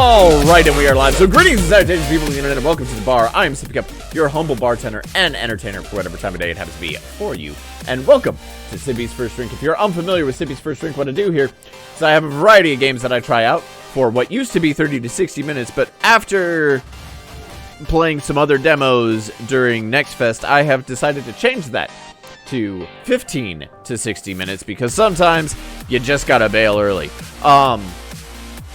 Alright, and we are live. So greetings and salutations, people of the internet, and welcome to the bar. I am Sippycup, your humble bartender and entertainer for whatever time of day it happens to be for you. And welcome to Sippy's First Drink. If you're unfamiliar with Sippy's First Drink, what I do here is I have a variety of games that I try out for what used to be 30 to 60 minutes, but after playing some other demos during Next Fest, I have decided to change that to 15 to 60 minutes because sometimes you just gotta bail early.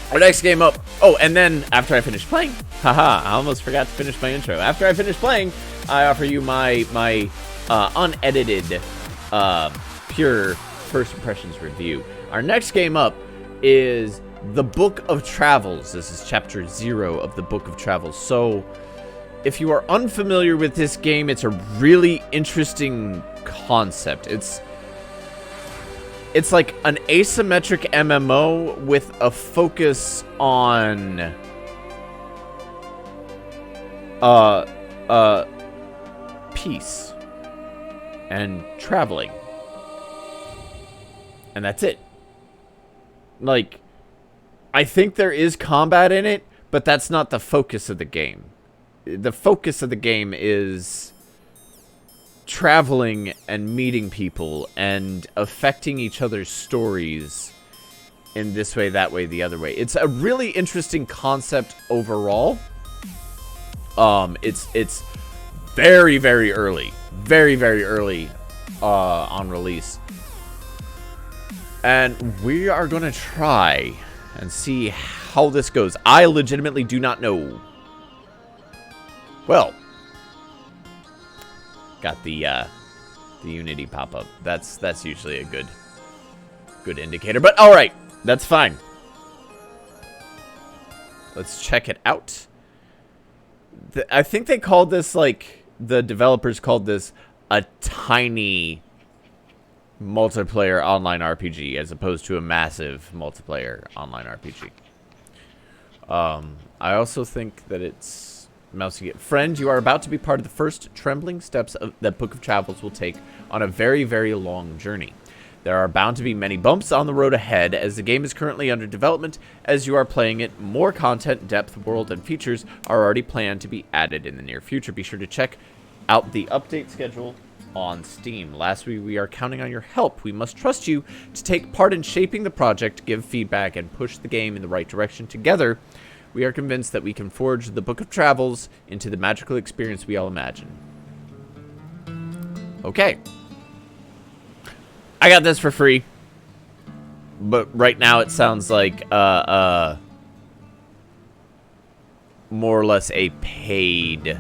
Our next game up. Oh, and then after I finish playing, haha, I almost forgot to finish my intro. After I finish playing, I offer you my unedited, pure first impressions review. Our next game up is The Book of Travels. This is chapter 0 of The Book of Travels. So, if you are unfamiliar with this game, it's a really interesting concept. It's like an asymmetric MMO with a focus on peace and traveling. And that's it. Like, I think there is combat in it, but that's not the focus of the game. The focus of the game is traveling and meeting people and affecting each other's stories in this way, that way, the other way. It's a really interesting concept overall. It's very, very early. Very, very early on release. And we are going to try and see how this goes. I legitimately do not know. Well, got the Unity pop-up. That's usually a good indicator. But all right, that's fine. Let's check it out. I think they called this, like, the developers called this a tiny multiplayer online RPG as opposed to a massive multiplayer online RPG. I also think that it's mousy. Friend, you are about to be part of the first trembling steps that Book of Travels will take on a very, very long journey. There are bound to be many bumps on the road ahead, as the game is currently under development. As you are playing it, more content, depth, world, and features are already planned to be added in the near future. Be sure to check out the update schedule on Steam. Lastly, we are counting on your help. We must trust you to take part in shaping the project, give feedback, and push the game in the right direction. Together, we are convinced that we can forge the Book of Travels into the magical experience we all imagine. Okay. I got this for free. But right now it sounds like more or less a paid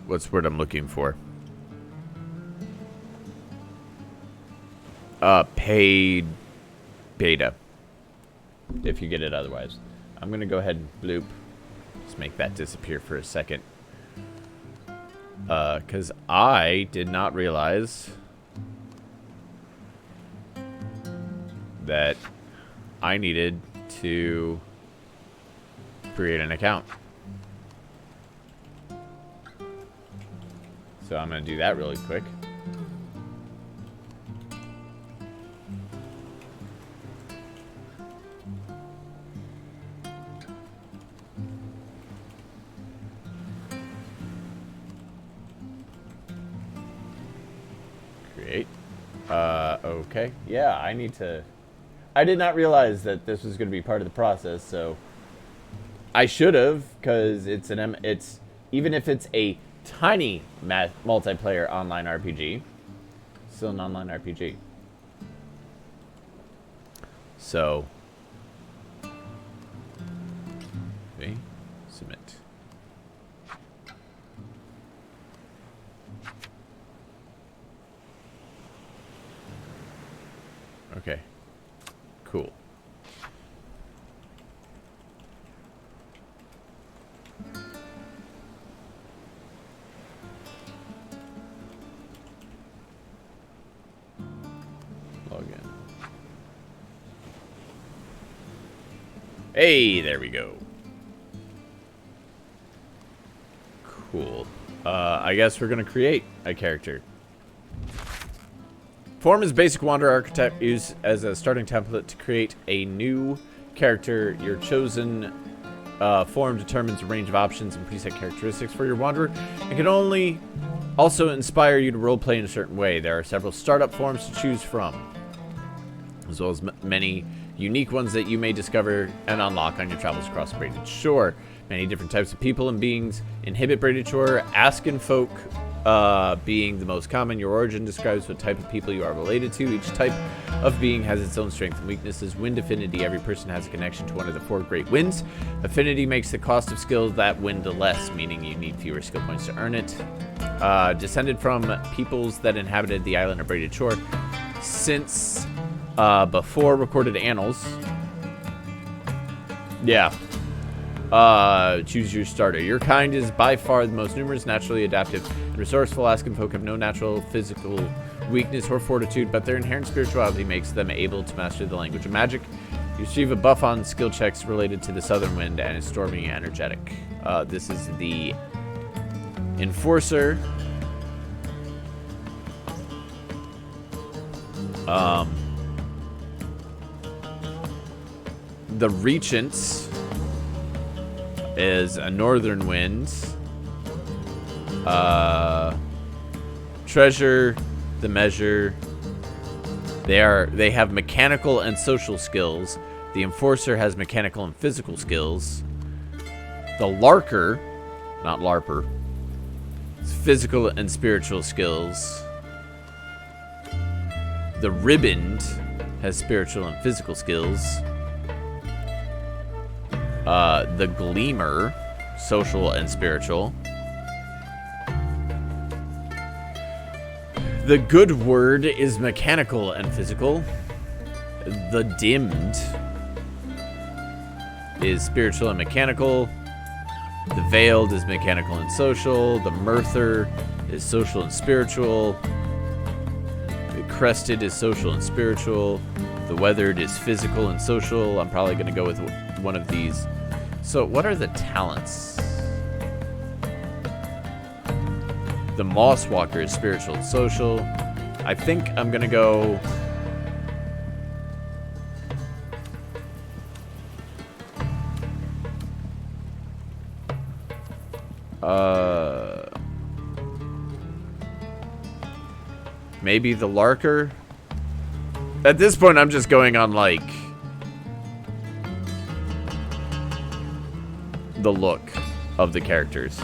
what's the word I'm looking for? Paid beta. If you get it otherwise. I'm going to go ahead and bloop. Just make that disappear for a second. Because I did not realize that I needed to create an account. So I'm going to do that really quick. Create. Okay. Yeah, I need to... I did not realize that this was going to be part of the process, so... I should have, because it's even if it's a tiny multiplayer online RPG, still an online RPG. So... Okay. Submit. Okay, cool. Log in. Hey, there we go. Cool. I guess we're gonna create a character. Form is basic Wanderer archetype used as a starting template to create a new character. Your chosen form determines a range of options and preset characteristics for your Wanderer. It can only also inspire you to roleplay in a certain way. There are several startup forms to choose from, as well as many unique ones that you may discover and unlock on your travels across the Braided Shore. Many different types of people and beings inhabit Braided Shore. Askin folk being the most common. Your origin describes what type of people you are related to. Each type of being has its own strengths and weaknesses. Wind affinity. Every person has a connection to one of the 4 great winds. Affinity makes the cost of skills that wind less, meaning you need fewer skill points to earn it. Descended from peoples that inhabited the island of Braided Shore since before recorded annals. Yeah. Choose your starter. Your kind is by far the most numerous, naturally adaptive, and resourceful. Askin folk have no natural physical weakness or fortitude, but their inherent spirituality makes them able to master the language of magic. You receive a buff on skill checks related to the southern wind and is stormy and energetic. This is the Enforcer. The Regent is a northern wind. Treasure, the Measure. They have mechanical and social skills. The Enforcer has mechanical and physical skills. The Larker, not Larper, it's physical and spiritual skills. The Riband has spiritual and physical skills. The Gleamer, social and spiritual. The Good Word is mechanical and physical. The Dimmed is spiritual and mechanical. The Veiled is mechanical and social. The Murther is social and spiritual. The Crested is social and spiritual. The Weathered is physical and social. I'm probably going to go with one of these. So what are the talents? The Mosswalker is spiritual and social. I think I'm going to go... maybe the Larker? At this point, I'm just going on, like, the look of the characters.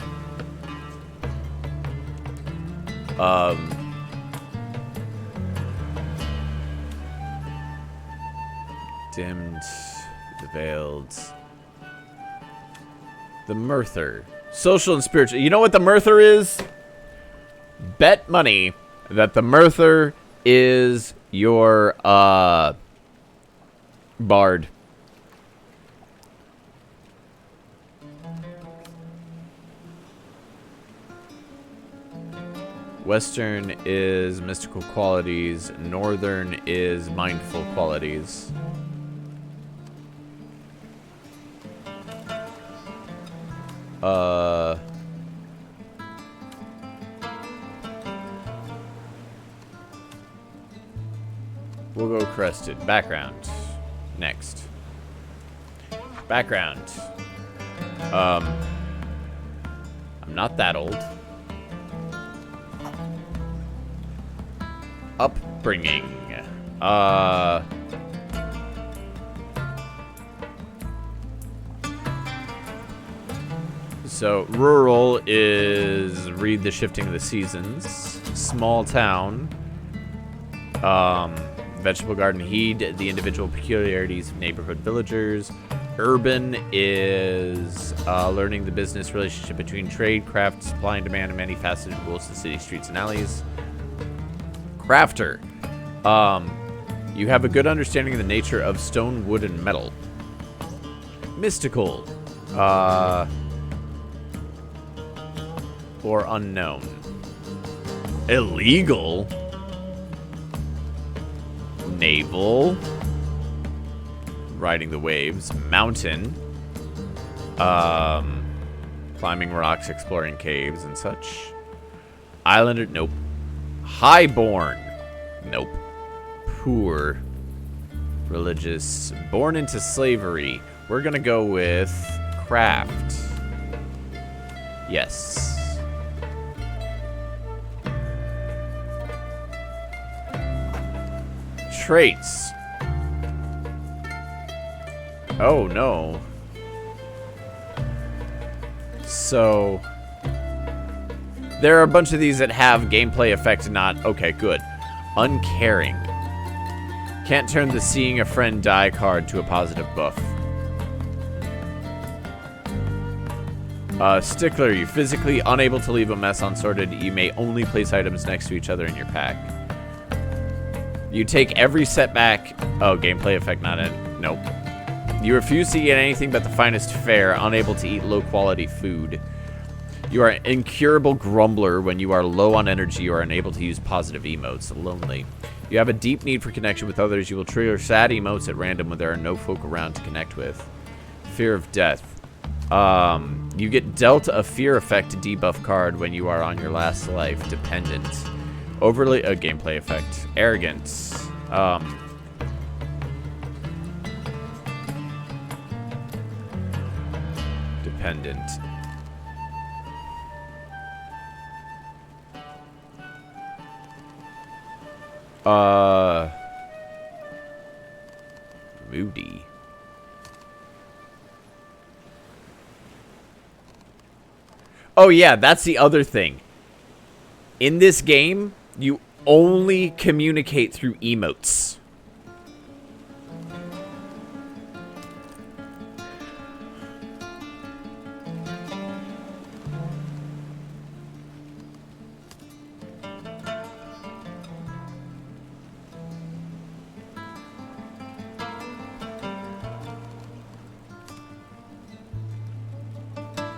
Dimmed, the Veiled, the Murther, social and spiritual. You know what the Murther is? Bet money that the Murther is your bard. Western is mystical qualities. Northern is mindful qualities. We'll go Crested. Background. Next. Background. I'm not that old. Upbringing. So rural is read the shifting of the seasons. Small town. Vegetable garden, heed the individual peculiarities of neighborhood villagers. Urban is learning the business relationship between trade, craft, supply and demand, and many faceted rules to city streets and alleys. Crafter. You have a good understanding of the nature of stone, wood, and metal. Mystical. Or unknown. Illegal. Naval. Riding the waves. Mountain. Climbing rocks, exploring caves and such. Islander. Nope. Highborn. Nope. poor. Religious. Born into slavery. We're gonna go with craft. Yes. Traits. Oh no. So there are a bunch of these that have gameplay effect and not. Okay, good. Uncaring. Can't turn the seeing a friend die card to a positive buff. Stickler. You're physically unable to leave a mess unsorted. You may only place items next to each other in your pack. You take every setback. Oh, gameplay effect not in. Nope. You refuse to eat anything but the finest fare, unable to eat low-quality food. You are an incurable grumbler. When you are low on energy, you are unable to use positive emotes. Lonely. You have a deep need for connection with others. You will trigger sad emotes at random when there are no folk around to connect with. Fear of death. You get dealt a fear effect debuff card when you are on your last life. Dependent. Overly a gameplay effect. Arrogance. Dependent. Moody. Oh yeah, that's the other thing. In this game, you only communicate through emotes.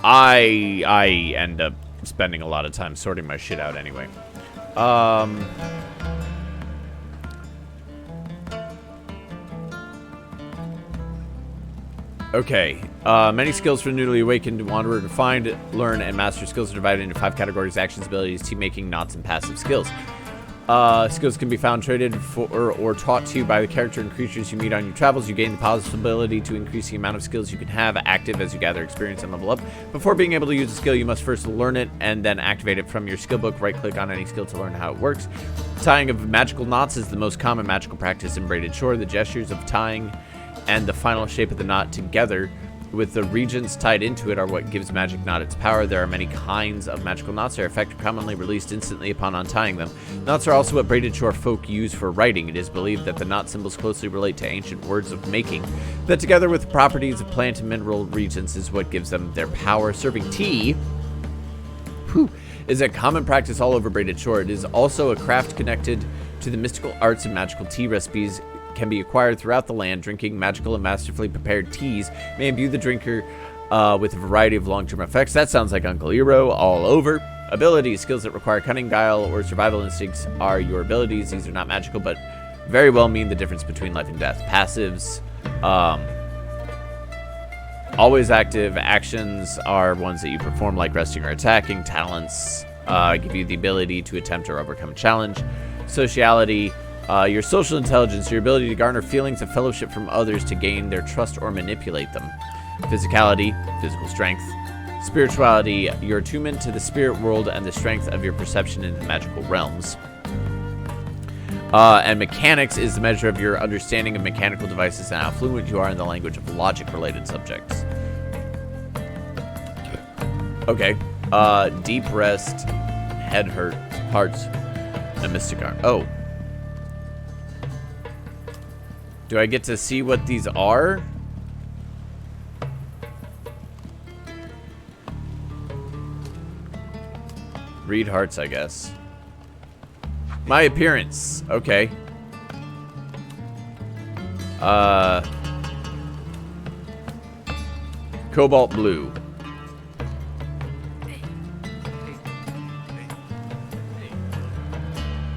I end up spending a lot of time sorting my shit out anyway. Okay. Many skills for the newly awakened wanderer to find, learn, and master skills are divided into 5 categories: actions, abilities, team making, knots, and passive skills. Skills can be found, traded for, or taught to you by the character and creatures you meet on your travels. You gain the possibility to increase the amount of skills you can have active as you gather experience and level up. Before being able to use a skill, you must first learn it and then activate it from your skill book. Right-click on any skill to learn how it works. Tying of magical knots is the most common magical practice in Braided Shore. The gestures of tying and the final shape of the knot together with the regions tied into it are what gives magic knot its power. There are many kinds of magical knots. Their effect commonly released instantly upon untying them. Knots are also what Braided Shore folk use for writing. It is believed that the knot symbols closely relate to ancient words of making, that together with the properties of plant and mineral regions is what gives them their power. Serving tea is a common practice all over Braided Shore. It is also a craft connected to the mystical arts, and magical tea recipes can be acquired throughout the land. Drinking magical and masterfully prepared teas may imbue the drinker with a variety of long-term effects. That sounds like Uncle Hero all over. Abilities. Skills that require cunning, guile, or survival instincts are your abilities. These are not magical, but very well mean the difference between life and death. Passives. Always active. Actions are ones that you perform, like resting or attacking. Talents give you the ability to attempt or overcome a challenge. Sociality. Your social intelligence, your ability to garner feelings of fellowship from others to gain their trust or manipulate them. Physicality, physical strength. Spirituality, your attunement to the spirit world and the strength of your perception in the magical realms. And mechanics is the measure of your understanding of mechanical devices and how fluent you are in the language of logic-related subjects. Okay. Deep rest, head hurt, hearts, and mystic arm. Oh. Do I get to see what these are? Read hearts, I guess. My appearance. Okay. Cobalt blue.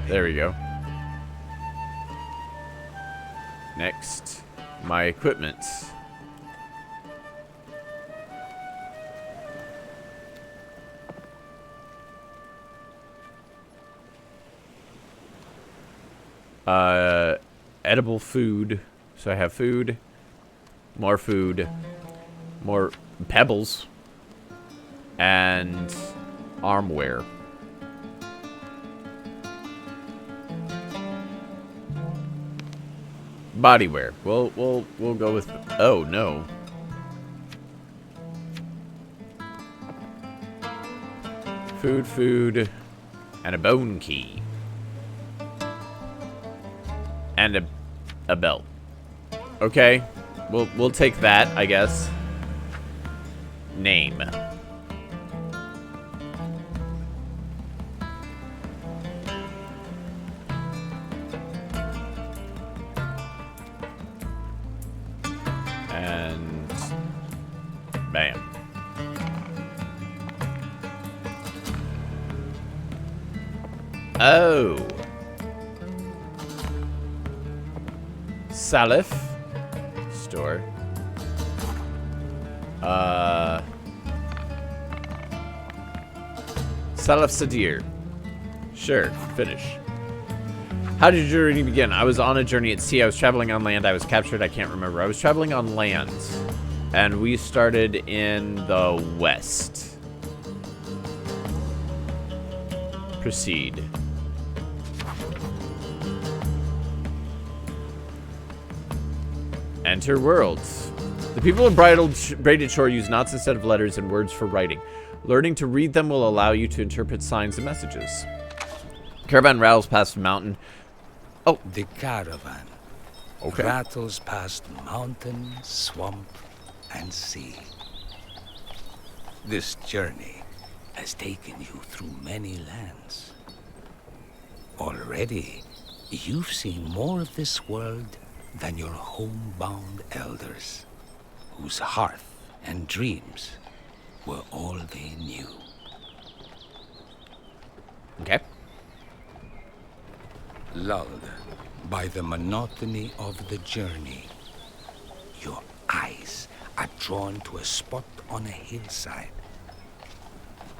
There we go. Next, my equipment. edible food. So I have food, more pebbles, and armware. Bodywear. We'll go with. Oh no. Food, and a bone key, and a belt. Okay, we'll take that, I guess. Name. And bam. Oh. Salif. Store. Salif Sadir. Sure, finish. How did your journey begin? I was on a journey at sea. I was traveling on land. I was captured. I can't remember. I was traveling on land. And we started in the west. Proceed. Enter worlds. The people of Braided Shore use knots instead of letters and words for writing. Learning to read them will allow you to interpret signs and messages. Caravan rattles past a mountain. Oh. The caravan rattles past mountain, swamp, and sea. This journey has taken you through many lands. Already, you've seen more of this world than your homebound elders, whose hearth and dreams were all they knew. Okay. Lulled by the monotony of the journey, your eyes are drawn to a spot on a hillside.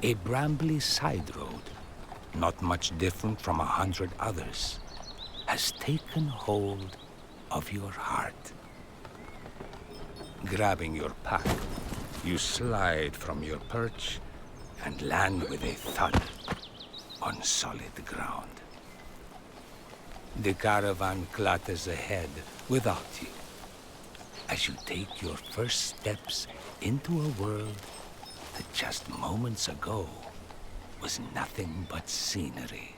A brambly side road, not much different from 100 others, has taken hold of your heart. Grabbing your pack, you slide from your perch and land with a thud on solid ground. The caravan clatters ahead without you as you take your first steps into a world that just moments ago was nothing but scenery.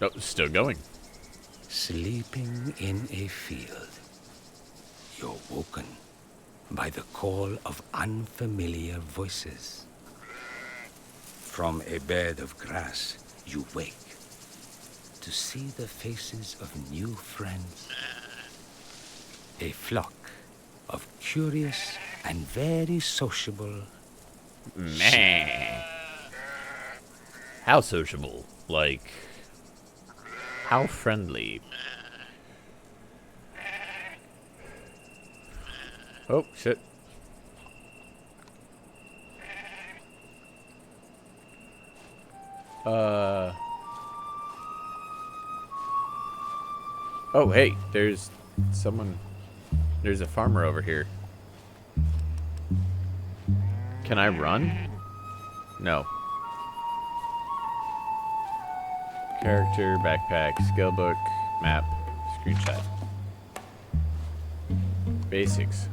Oh, still going. Sleeping in a field, you're woken by the call of unfamiliar voices. From a bed of grass, you wake to see the faces of new friends. A flock of curious and very sociable. Man. How sociable? Like, how friendly? Oh, shit. Oh, hey, there's someone. There's a farmer over here. Can I run? No. Character, backpack, skill book, map, screenshot. Basics.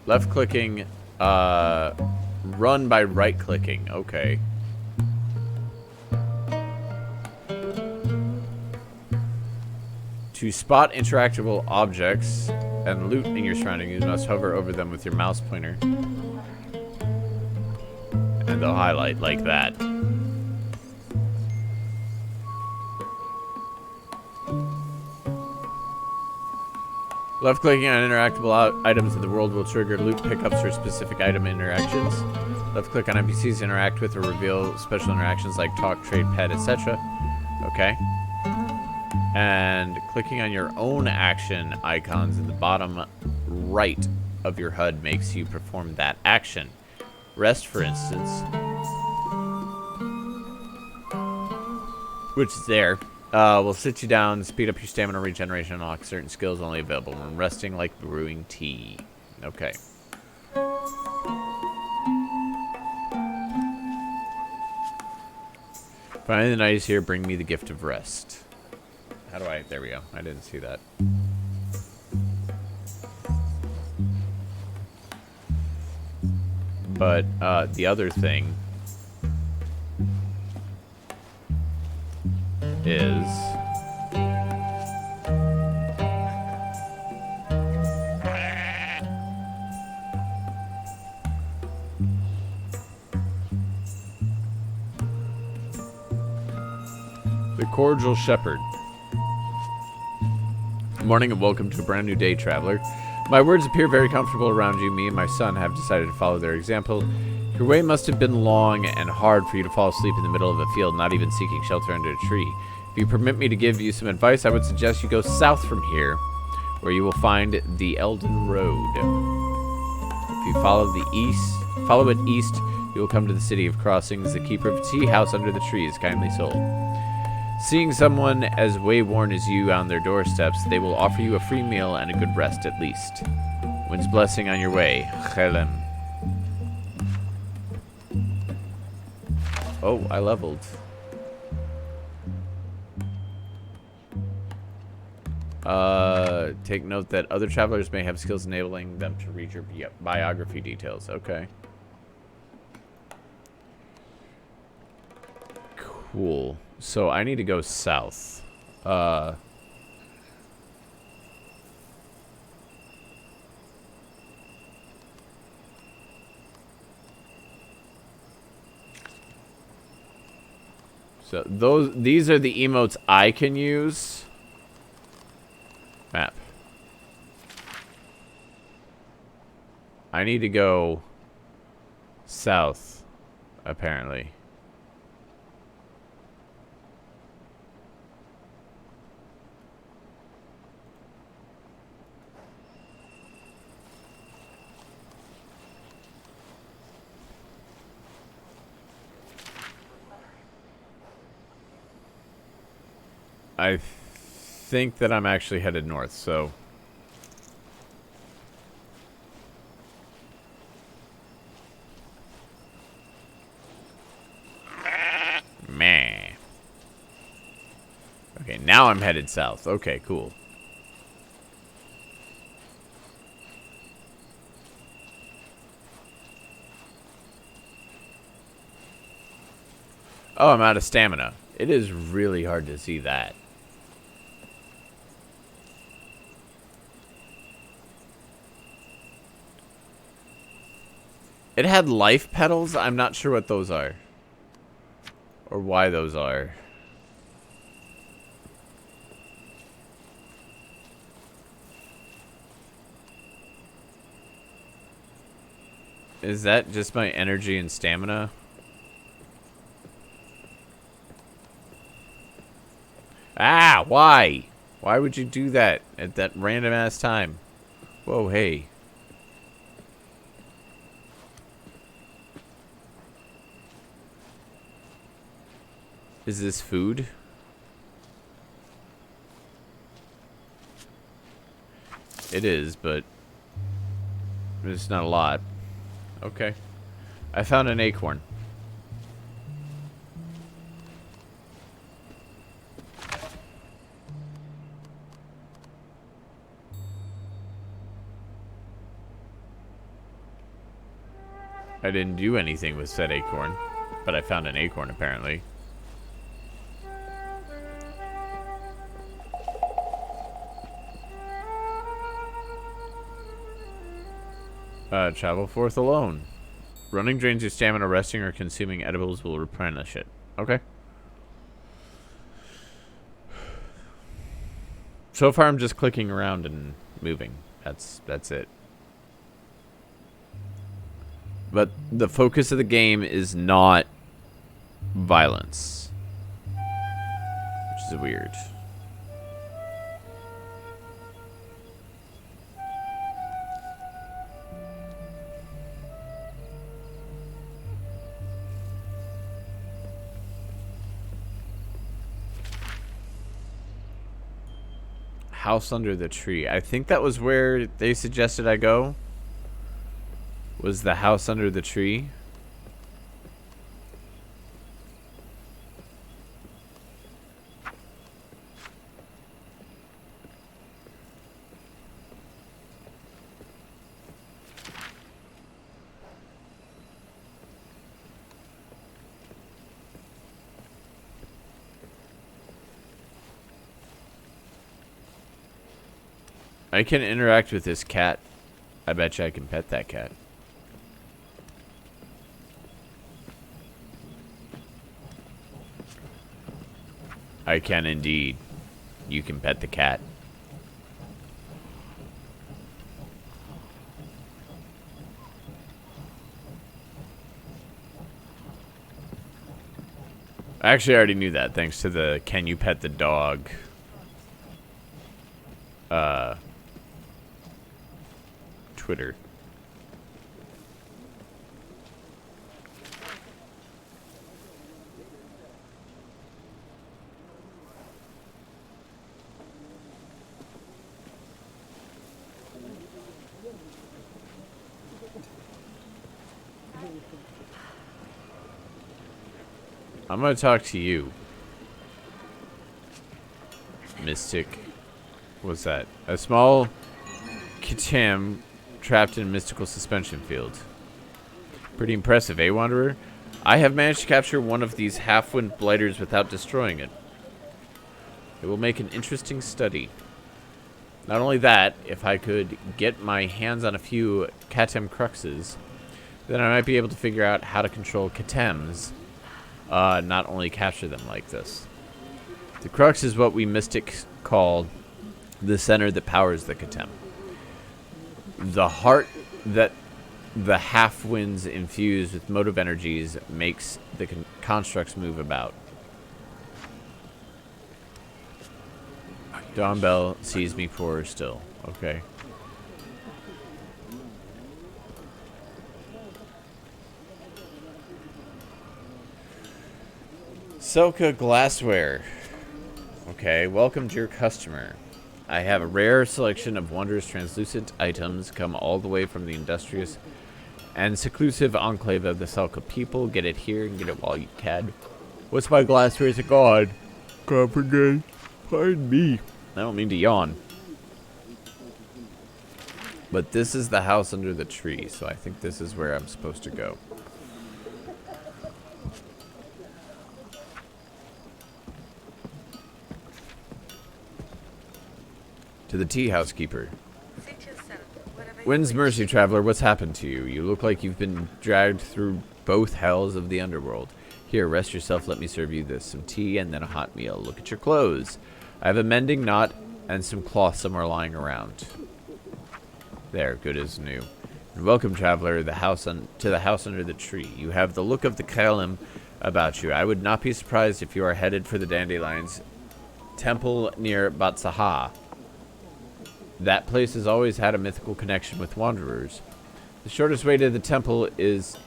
Left clicking, run by right clicking. Okay. To spot interactable objects and loot in your surroundings, you must hover over them with your mouse pointer. And they'll highlight like that. Left-clicking on interactable items in the world will trigger loot pickups for specific item interactions. Left-click on NPCs to interact with or reveal special interactions like talk, trade, pet, etc. Okay. And clicking on your own action icons in the bottom right of your HUD makes you perform that action. Rest, for instance, which is there. We'll sit you down, speed up your stamina regeneration, unlock certain skills only available when resting, like brewing tea. Okay. Finally, the night is here. Bring me the gift of rest. How do I? There we go. I didn't see that. But the other thing is the cordial shepherd. Good morning and welcome to a brand new day, traveler. My words appear very comfortable around you. Me and my son have decided to follow their example. Your way must have been long and hard for you to fall asleep in the middle of a field, not even seeking shelter under a tree. If you permit me to give you some advice, I would suggest you go south from here, where you will find the Elden Road. If you follow it east, you will come to the City of Crossings. The keeper of a tea house under the tree is kindly soul. Seeing someone as wayworn as you on their doorsteps, they will offer you a free meal and a good rest at least. Wind's blessing on your way. Chelem. Oh, I leveled. Take note that other travelers may have skills enabling them to read your biography details. Okay. Cool. So I need to go south. So these are the emotes I can use. Map. I need to go south, apparently. I think that I'm actually headed north, so... Meh. Okay, now I'm headed south. Okay, cool. Oh, I'm out of stamina. It is really hard to see that. It had life petals. I'm not sure what those are. Or why those are. Is that just my energy and stamina? Ah, why? Why would you do that at that random ass time? Whoa, hey. Is this food? It is, but it's not a lot. Okay. I found an acorn. I didn't do anything with said acorn, but I found an acorn apparently. Travel forth alone. Running drains your stamina, resting or consuming edibles will replenish it. Okay. So far I'm just clicking around and moving. That's it. But the focus of the game is not violence. Which is weird. house under the tree. I think that was where they suggested I go. Was the house under the tree. I can interact with this cat. I bet you I can pet that cat. I can indeed. You can pet the cat. Actually, I already knew that thanks to the "Can you pet the dog?" Twitter. I'm gonna talk to you, Mystic. What's that? A small Kitam trapped in a mystical suspension field. Pretty impressive, eh, Wanderer? I have managed to capture one of these half-wind blighters without destroying it. It will make an interesting study. Not only that, if I could get my hands on a few Katem cruxes, then I might be able to figure out how to control Katems, not only capture them like this. The crux is what we mystics call the center that powers the Katem. The heart that the half-winds infused with motive energies makes the constructs move about. Dawn Bell sees me poorer still. Okay. Selka Glassware. Okay, welcome to your customer. I have a rare selection of wondrous translucent items come all the way from the industrious and seclusive enclave of the Selka people. Get it here and get it while you can. What's my glassware's a god? Comprehend. Pardon me. I don't mean to yawn. But this is the house under the tree, so I think this is where I'm supposed to go. To the tea housekeeper. Wind's mercy, traveler, what's happened to you? You look like you've been dragged through both hells of the underworld. Here, rest yourself, let me serve you this. Some tea and then a hot meal. Look at your clothes. I have a mending knot and some cloth somewhere lying around. There, good as new. And welcome, traveler, to the house under the tree. You have the look of the Kalim about you. I would not be surprised if you are headed for the Dandelions temple near Batsaha. That place has always had a mythical connection with wanderers. The shortest way to the temple is...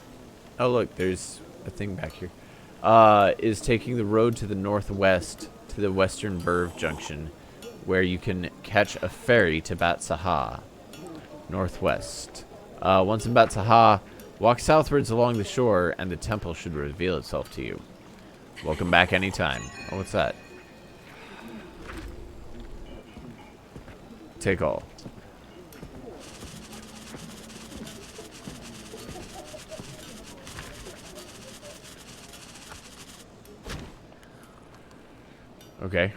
Oh, look, there's a thing back here. Is taking the road to the northwest to the Western Verve Junction, where you can catch a ferry to Batsaha. Northwest. Once in Batsaha, walk southwards along the shore, and the temple should reveal itself to you. Welcome back anytime. Oh, what's that? Take all. Okay.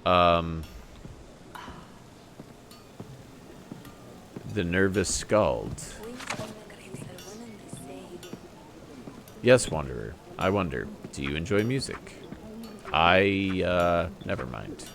The nervous scald. Yes, Wanderer. I wonder, do you enjoy music? Never mind.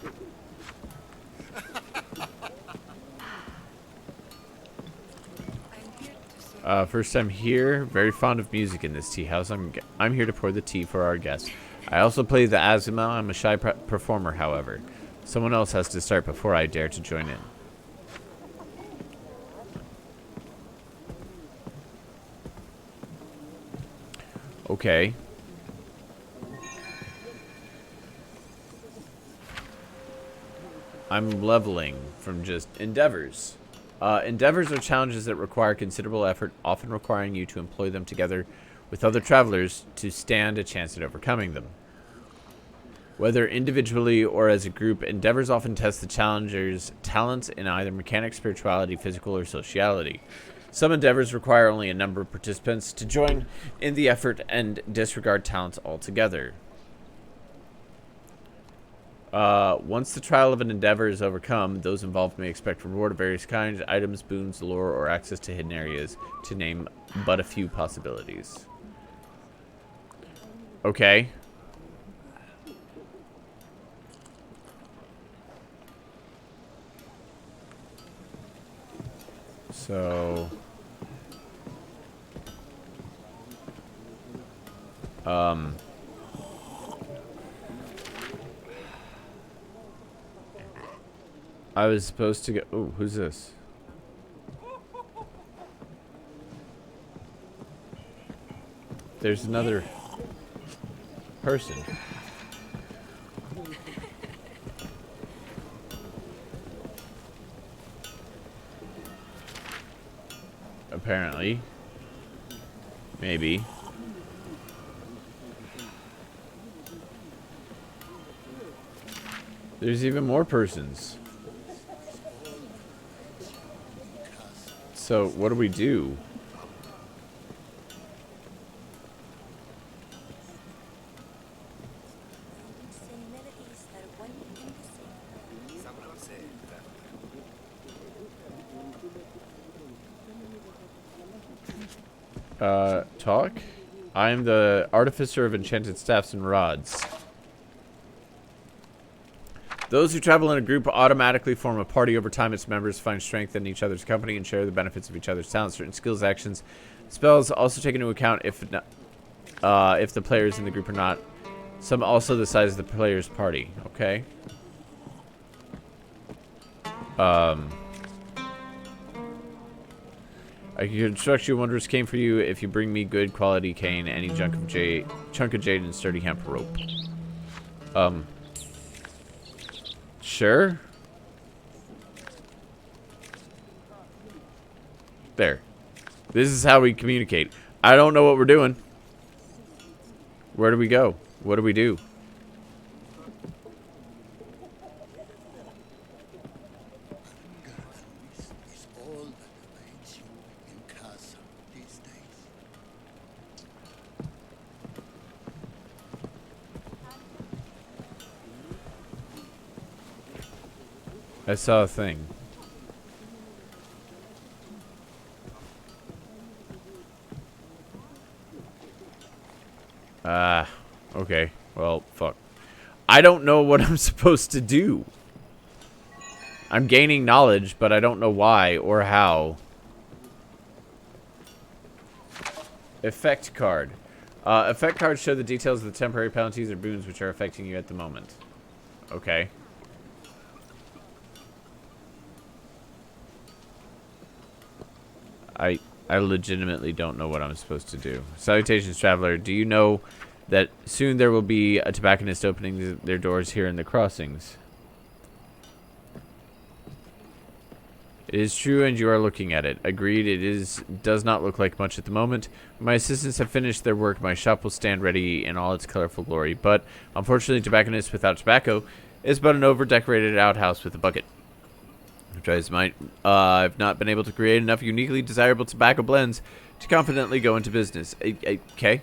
First time here. Very fond of music in this tea house. I'm here to pour the tea for our guests. I also play the Azuma. I'm a shy performer, however. Someone else has to start before I dare to join in. Okay. I'm leveling from just endeavors. Endeavors are challenges that require considerable effort, often requiring you to employ them together with other travelers to stand a chance at overcoming them. Whether individually or as a group, endeavors often test the challenger's talents in either mechanics, spirituality, physical, or sociality. Some endeavors require only a number of participants to join in the effort and disregard talents altogether. Once the trial of an endeavor is overcome, those involved may expect reward of various kinds, items, boons, lore, or access to hidden areas, to name but a few possibilities. Okay. So... I was supposed to get... Ooh, who's this? There's another person. Apparently. Maybe. There's even more persons. So, what do we do? Talk? I am the artificer of enchanted staffs and rods. Those who travel in a group automatically form a party. Over time, its members find strength in each other's company and share the benefits of each other's talents. Certain skills, actions, spells also take into account if the players in the group are not. Some also the size of the player's party. Okay. I can construct you wondrous cane for you if you bring me good quality cane, any chunk of jade, and sturdy hemp rope. Sure. There. This is how we communicate. I don't know what we're doing. Where do we go? What do we do? I saw a thing. Okay. Well, fuck. I don't know what I'm supposed to do. I'm gaining knowledge, but I don't know why or how. Effect card. Effect cards show the details of the temporary penalties or boons which are affecting you at the moment. Okay. I legitimately don't know what I'm supposed to do. Salutations, traveler. Do you know that soon there will be a tobacconist opening their doors here in the crossings? It is true, and you are looking at it. Agreed, does not look like much at the moment. When my assistants have finished their work, my shop will stand ready in all its colorful glory. But, unfortunately, tobacconist without tobacco is but an over-decorated outhouse with a bucket. I've not been able to create enough uniquely desirable tobacco blends to confidently go into business. Okay.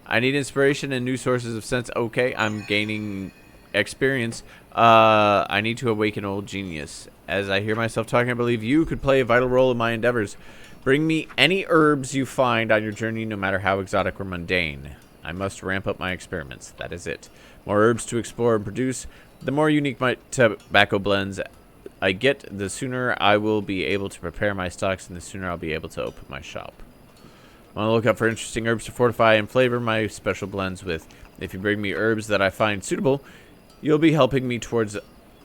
I need inspiration and new sources of sense. Okay, I'm gaining experience. I need to awaken old genius. As I hear myself talking, I believe you could play a vital role in my endeavors. Bring me any herbs you find on your journey, no matter how exotic or mundane. I must ramp up my experiments. That is it. More herbs to explore and produce. The more unique my tobacco blends I get, the sooner I will be able to prepare my stocks, and the sooner I'll be able to open my shop. I'm on the lookout for interesting herbs to fortify and flavor my special blends with. If you bring me herbs that I find suitable, you'll be helping me towards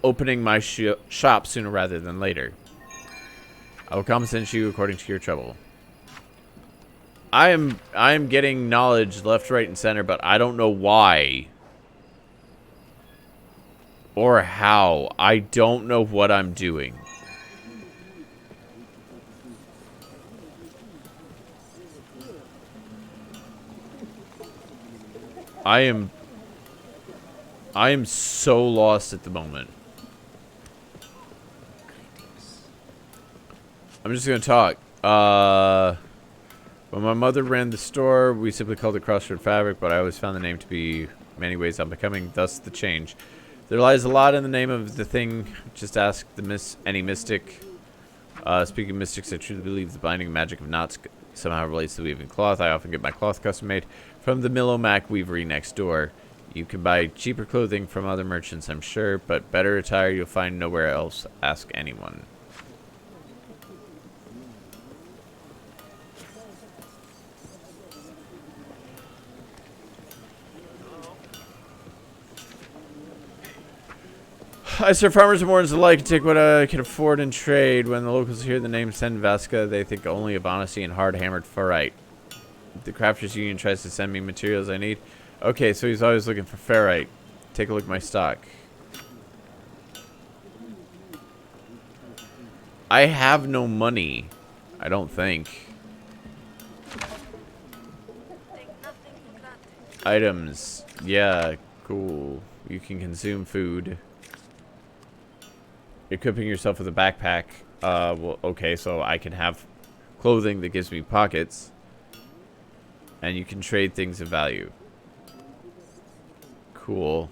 opening my shop sooner rather than later. I will compensate you according to your trouble. I am getting knowledge left, right, and center, but I don't know why. Or how. I don't know what I'm doing. I am so lost at the moment. I'm just gonna talk. When my mother ran the store, we simply called it Crossroad Fabric, but I always found the name to be many ways unbecoming, thus the change. There lies a lot in the name of the thing. Just ask any mystic. Speaking of mystics, I truly believe the binding magic of knots somehow relates to weaving cloth. I often get my cloth custom made from the Millomac weavery next door. You can buy cheaper clothing from other merchants, I'm sure, but better attire you'll find nowhere else. Ask anyone. I serve farmers and morons alike and take what I can afford and trade. When the locals hear the name Senvaska, they think only of honesty and hard-hammered ferrite. The Crafters Union tries to send me materials I need. Okay, so he's always looking for ferrite. Take a look at my stock. I have no money. I don't think. Items. Yeah, cool. You can consume food. Equipping yourself with a backpack. Well, okay, so I can have clothing that gives me pockets. And you can trade things of value. Cool.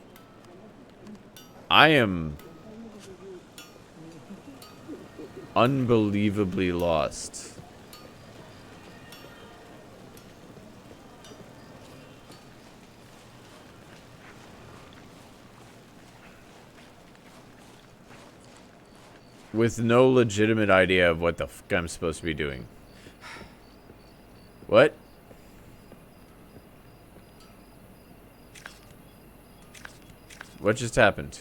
I am unbelievably lost. With no legitimate idea of what the fuck I'm supposed to be doing. What? What just happened?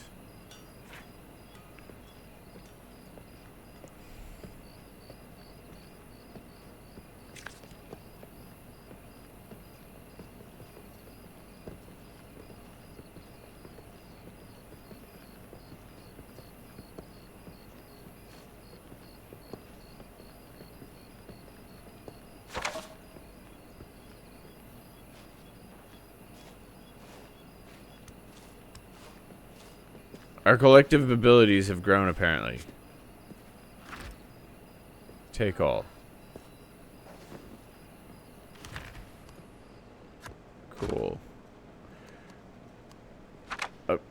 Our collective abilities have grown, apparently. Take all. Cool.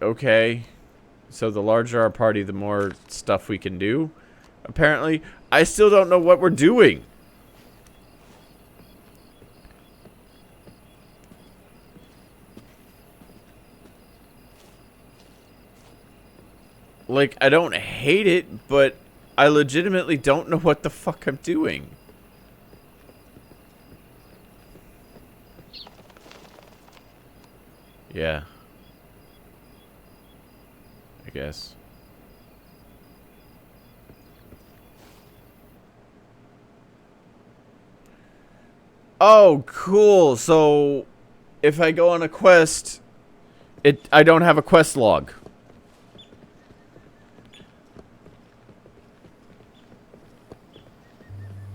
Okay. So the larger our party, the more stuff we can do. Apparently, I still don't know what we're doing. Like, I don't hate it, but I legitimately don't know what the fuck I'm doing. Yeah. I guess. Oh, cool. So, if I go on a quest, I don't have a quest log.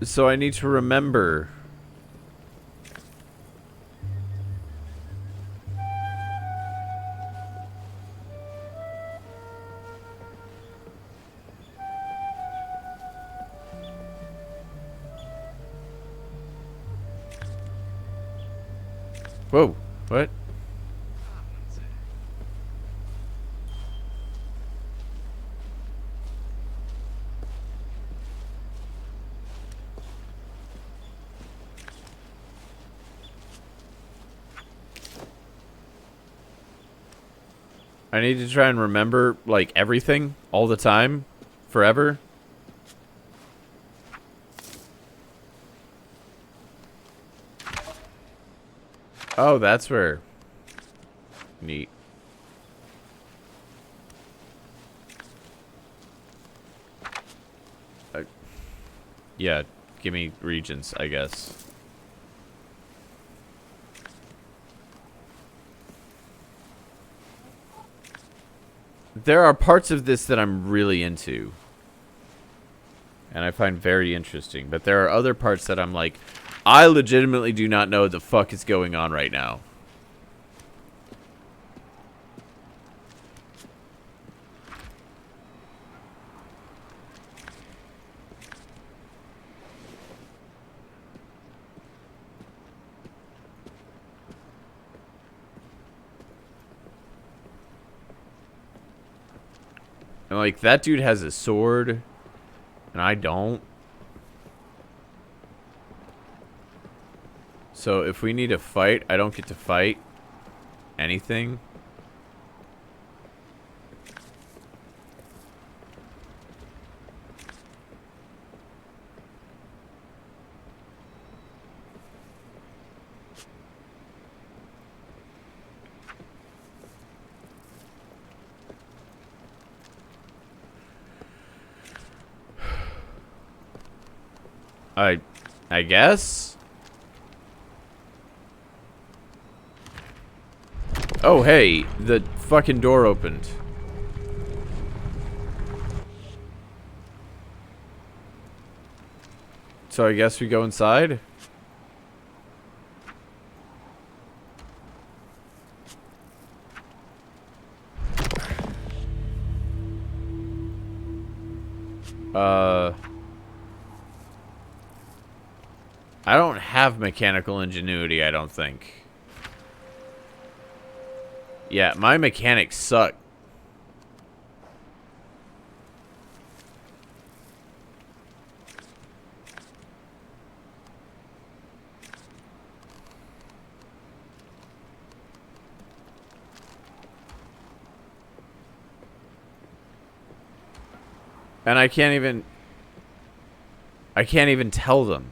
So I need to remember. Whoa, what? I need to try and remember, like, everything, all the time, forever. Oh, that's where. Neat. Yeah, give me regions, I guess. there are parts of this that I'm really into. And I find very interesting. But there are other parts that I'm like, I legitimately do not know what the fuck is going on right now. And like, that dude has a sword, and I don't. So if we need to fight, I don't get to fight anything. I guess. Oh, hey, the fucking door opened. So I guess we go inside? I don't have mechanical ingenuity, I don't think. Yeah, my mechanics suck. And I can't even tell them.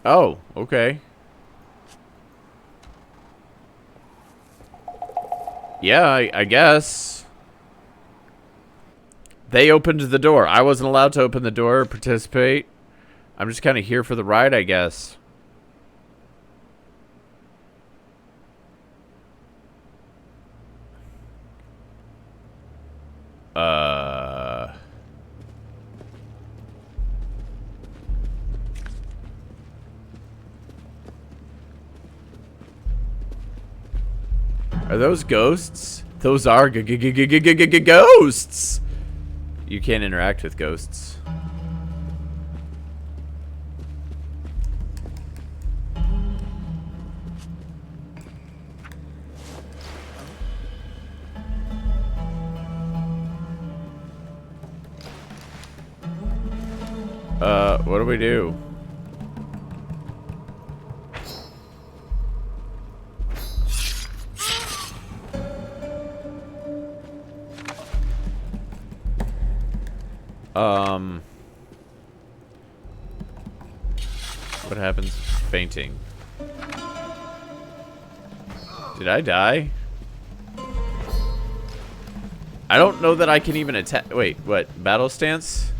Oh, okay. Yeah, I guess. They opened the door. I wasn't allowed to open the door or participate. I'm just kind of here for the ride, I guess. Are those ghosts? Those are ghosts! You can't interact with ghosts. What do we do? What happens? Fainting. Did I die? I don't know that I can even attack. Wait, what? Battle stance?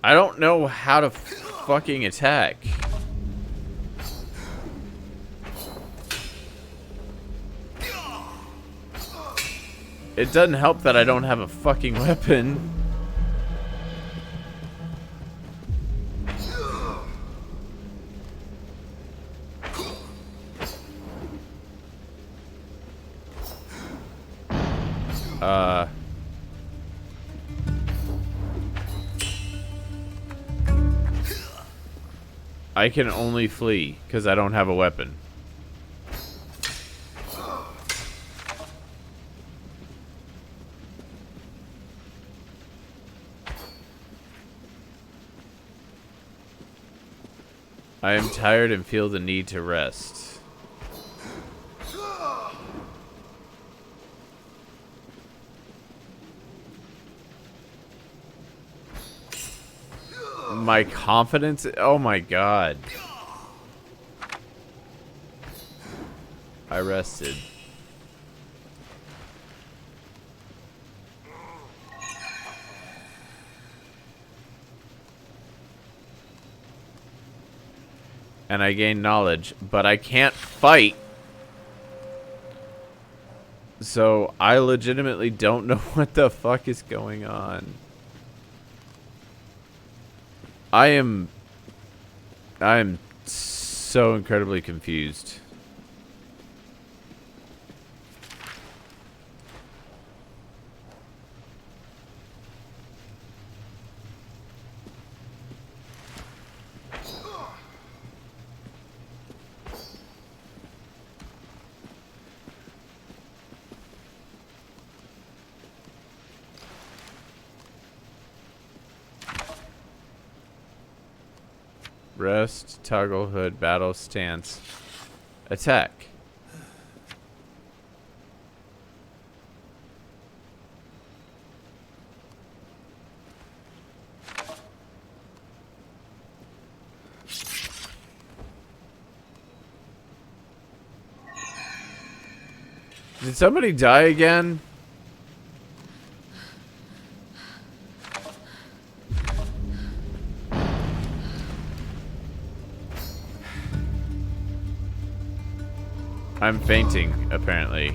I don't know how to fucking attack. It doesn't help that I don't have a fucking weapon. I can only flee because I don't have a weapon. I am tired and feel the need to rest. My confidence? Oh my god. I rested. And I gain knowledge, but I can't fight. So I legitimately don't know what the fuck is going on. I am so incredibly confused. Rest, toggle hood, battle stance, attack. Did somebody die again? I'm fainting, apparently.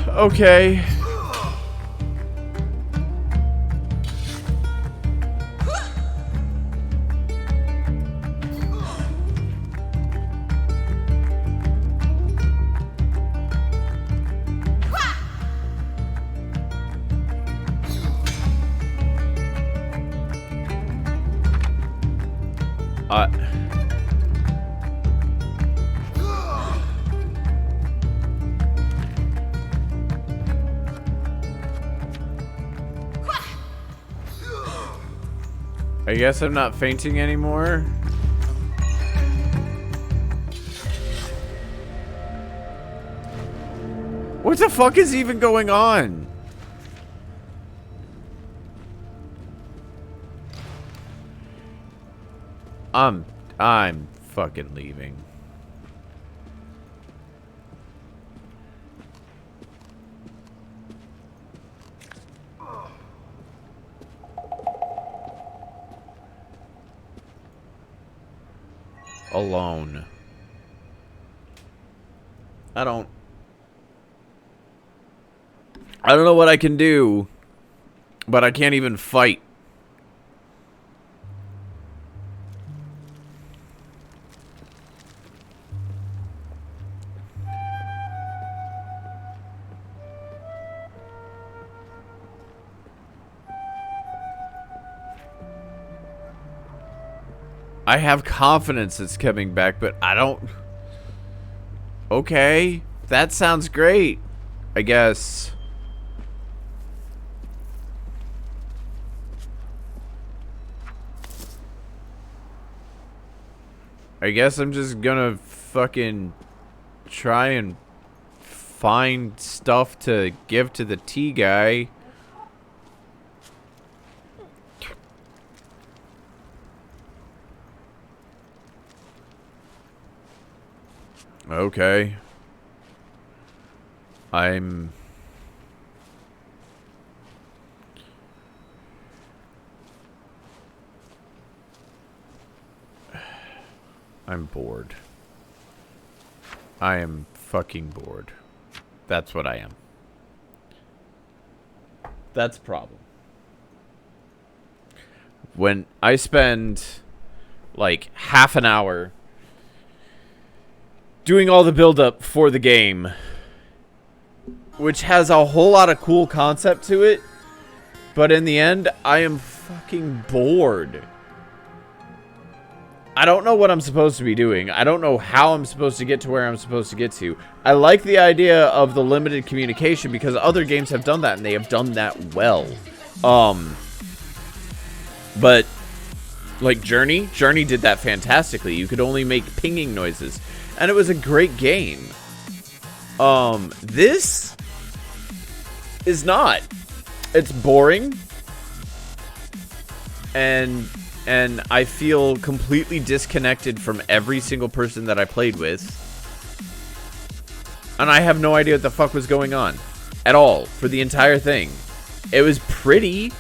Okay. I guess I'm not fainting anymore. What the fuck is even going on? I'm fucking leaving. Alone. I don't know what I can do, but I can't even fight. I have confidence it's coming back, but I don't... Okay, that sounds great, I guess. I guess I'm just gonna fucking try and find stuff to give to the tea guy. Okay. I'm bored. I am fucking bored. That's what I am. That's a problem. When I spend like half an hour doing all the build-up for the game, which has a whole lot of cool concept to it, but in the end, I am fucking bored. I don't know what I'm supposed to be doing. I don't know how I'm supposed to get to where I'm supposed to get to. I like the idea of the limited communication because other games have done that and they have done that well. But like Journey did that fantastically. You could only make pinging noises and it was a great game. This is not. It's boring. And I feel completely disconnected from every single person that I played with. And I have no idea what the fuck was going on at all for the entire thing. It was pretty,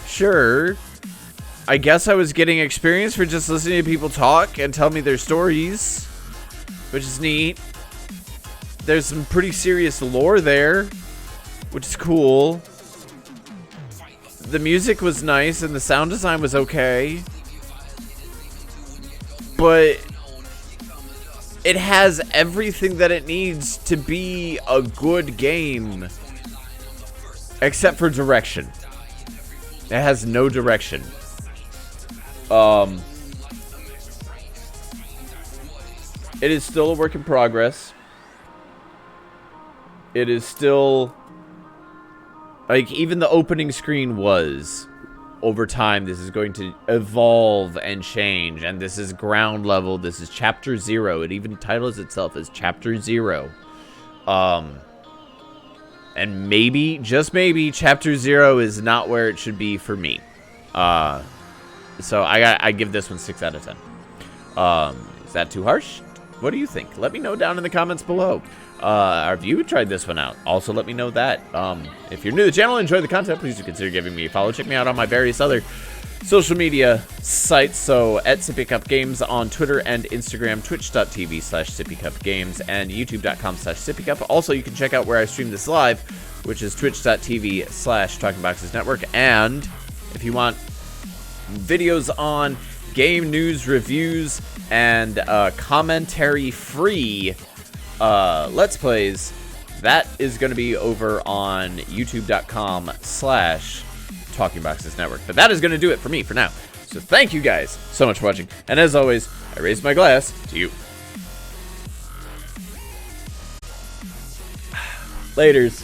sure. I guess I was getting experience for just listening to people talk and tell me their stories, which is neat. There's some pretty serious lore there, which is cool. The music was nice and the sound design was okay. But it has everything that it needs to be a good game. Except for direction. It has no direction. It is still a work in progress. It is still... Like, even the opening screen was, over time, this is going to evolve and change. And this is ground level. This is Chapter 0. It even titles itself as Chapter 0. And maybe, just maybe, Chapter 0 is not where it should be for me. So I give this one 6 out of 10. Is that too harsh? What do you think? Let me know down in the comments below. Have you tried this one out? Also, let me know that. If you're new to the channel and enjoy the content, please do consider giving me a follow. Check me out on my various other social media sites. So, at Sippycupgames on Twitter and Instagram, twitch.tv/Sippycupgames, and youtube.com/Sippycup. Also, you can check out where I stream this live, which is twitch.tv/TalkingBoxes Network. And if you want videos on game news, reviews, and commentary-free Let's Plays, that is going to be over on youtube.com/TalkingBoxes Network. But that is going to do it for me for now. So thank you guys so much for watching. And as always, I raise my glass to you. Laters.